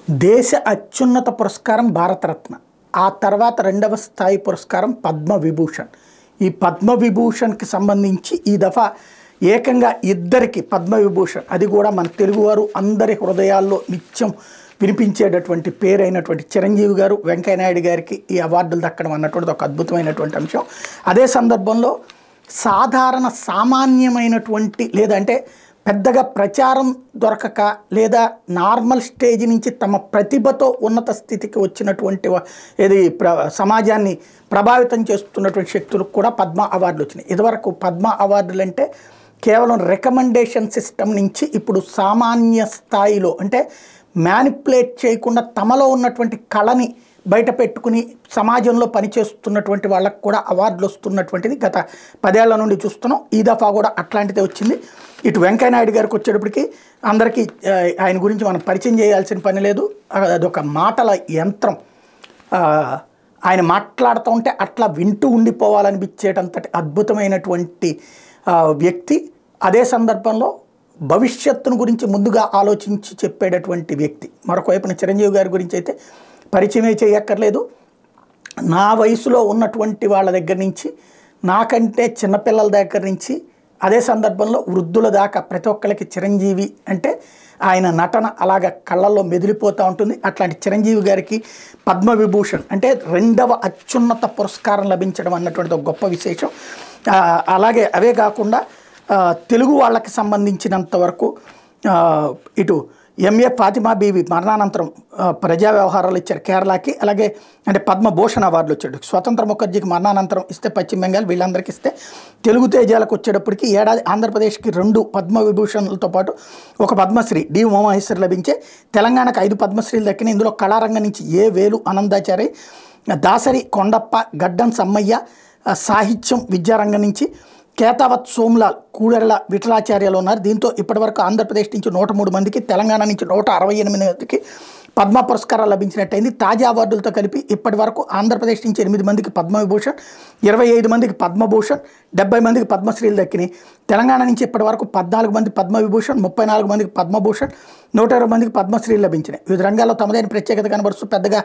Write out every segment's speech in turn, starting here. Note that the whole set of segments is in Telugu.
దేశ అత్యున్నత పురస్కారం భారతరత్న. ఆ తర్వాత రెండవ స్థాయి పురస్కారం పద్మవిభూషణ్. ఈ పద్మవిభూషణ్కి సంబంధించి ఈ దఫా ఏకంగా ఇద్దరికి పద్మవిభూషణ్, అది కూడా మన తెలుగువారు అందరి హృదయాల్లో నిత్యం వినిపించేటటువంటి పేరైనటువంటి చిరంజీవి గారు, వెంకయ్యనాయుడు గారికి ఈ అవార్డులు దక్కడం అన్నటువంటిది ఒక అద్భుతమైనటువంటి అంశం. అదే సందర్భంలో సాధారణ సామాన్యమైనటువంటి లేదంటే పెద్దగా ప్రచారం దొరకక లేదా నార్మల్ స్టేజ్ నుంచి తమ ప్రతిభతో ఉన్నత స్థితికి వచ్చినటువంటి సమాజాన్ని ప్రభావితం చేస్తున్నటువంటి శక్తులకు కూడా పద్మ అవార్డులు వచ్చినాయి. ఇదివరకు పద్మ అవార్డులు అంటే కేవలం రికమెండేషన్ సిస్టమ్ నుంచి ఇప్పుడు సామాన్య స్థాయిలో అంటే మ్యానిపులేట్ చేయకుండా తమలో ఉన్నటువంటి కళని బయట పెట్టుకుని సమాజంలో పనిచేస్తున్నటువంటి వాళ్ళకు కూడా అవార్డులు వస్తున్నటువంటిది గత 10 ఏళ్ల నుండి చూస్తున్నాం. ఈ దఫా కూడా అట్లాంటిదే వచ్చింది. ఇటు వెంకయ్యనాయుడు గారికి వచ్చేటప్పటికి అందరికీ ఆయన గురించి మనం పరిచయం చేయాల్సిన పని లేదు. అదొక మాటల యంత్రం. ఆయన మాట్లాడుతూ ఉంటే అట్లా వింటూ ఉండిపోవాలనిపించేటంతటి అద్భుతమైనటువంటి వ్యక్తి. అదే సందర్భంలో భవిష్యత్తును గురించి ముందుగా ఆలోచించి చెప్పేటటువంటి వ్యక్తి. మరొక వైపున చిరంజీవి గారి గురించి అయితే పరిచయమే చేయక్కర్లేదు. నా వయసులో ఉన్నటువంటి వాళ్ళ దగ్గర నుంచి, నాకంటే చిన్నపిల్లల దగ్గర నుంచి, అదే సందర్భంలో వృద్ధుల దాకా ప్రతి ఒక్కరికి చిరంజీవి అంటే ఆయన నటన అలాగ కళ్ళల్లో మెదిలిపోతూ ఉంటుంది. అట్లాంటి చిరంజీవి గారికి పద్మవిభూషణ్ అంటే రెండవ అత్యున్నత పురస్కారం లభించడం అన్నటువంటిది ఒక గొప్ప విశేషం. అలాగే అవే కాకుండా తెలుగు వాళ్ళకి సంబంధించినంత వరకు ఇటు ఎంఏ ఫాతిమా బీవి మరణానంతరం ప్రజా వ్యవహారాలు ఇచ్చారు కేరళకి. అలాగే అంటే పద్మభూషణ్ అవార్డులు వచ్చాడు. స్వతంత్ర ముఖర్జీకి మరణానంతరం ఇస్తే పశ్చిమ బెంగాల్, వీళ్ళందరికీ ఇస్తే తెలుగు తేజాలకు వచ్చేటప్పటికి ఏడాది ఆంధ్రప్రదేశ్కి 2 పద్మవిభూషణులతో పాటు ఒక పద్మశ్రీ డి ఉమామహేశ్వరి లభించే. తెలంగాణకు 5 పద్మశ్రీలు దక్కిన. ఇందులో కళారంగం నుంచి ఏ వేలు ఆనందాచారి, దాసరి కొండప్ప, గడ్డం సమ్మయ్య, సాహిత్యం విద్యారంగం నుంచి కేతావత్ సోమ్లాల్, కూడెర్ల విఠలాచార్యలు ఉన్నారు. దీంతో ఇప్పటివరకు ఆంధ్రప్రదేశ్ నుంచి 103 మందికి, తెలంగాణ నుంచి 168 మందికి పద్మ పురస్కారాలు లభించినట్టయింది. తాజా అవార్డులతో కలిపి ఇప్పటి వరకు ఆంధ్రప్రదేశ్ నుంచి 8 మందికి పద్మవిభూషణ్, 25 మందికి పద్మభూషణ్, 70 మందికి పద్మశ్రీలు దక్కినాయి. తెలంగాణ నుంచి ఇప్పటి వరకు 14 మంది పద్మవిభూషణ్, 34 మందికి పద్మభూషణ్, 120 మందికి పద్మశ్రీలు లభించినాయి. వివిధ రంగాల్లో తమదైన ప్రత్యేకత కనబరుస్తూ పెద్దగా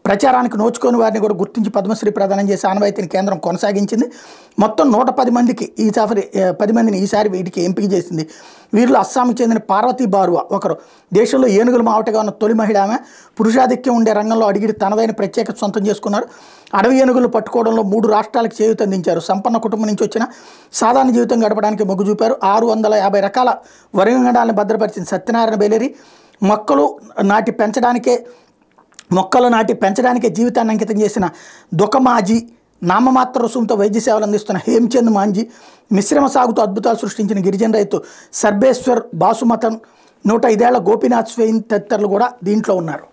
ప్రచారానికి నోచుకొని వారిని కూడా గుర్తించి పద్మశ్రీ ప్రదానం చేసే ఆనవాయితీని కేంద్రం కొనసాగించింది. మొత్తం 110 మందికి 10 మందిని ఈసారి వీటికి ఎంపిక చేసింది. వీరిలో అస్సాంకి చెందిన పార్వతీ బారువా ఒకరు. దేశంలో ఏనుగులు మావటగా ఉన్న తొలి మహిళ ఆమె. పురుషాధిక్యం ఉండే రంగంలో అడిగిడి తనదైన ప్రత్యేకత సొంతం చేసుకున్నారు. అడవి ఏనుగులు పట్టుకోవడంలో 3 రాష్ట్రాలకు చేయూతందించారు. సంపన్న కుటుంబం నుంచి వచ్చిన సాధారణ జీవితం గడపడానికి మొగ్గు చూపారు. 650 రకాల వరంగడాలను భద్రపరిచిన సత్యనారాయణ బేలేరి మొక్కలు నాటి పెంచడానికే జీవితాన్ని అంకితం చేసిన దుకమాజీ, నామమాత్ర రుసుముతో వైద్య సేవలు అందిస్తున్న హేమ్చంద్ మాంజీ, మిశ్రమ సాగుతో అద్భుతాలు సృష్టించిన గిరిజన రైతు సర్బేశ్వర్ బాసుమతన్, 105 ఏళ్ల గోపీనాథ్ స్వెయిన్ తదితరులు కూడా దీంట్లో ఉన్నారు.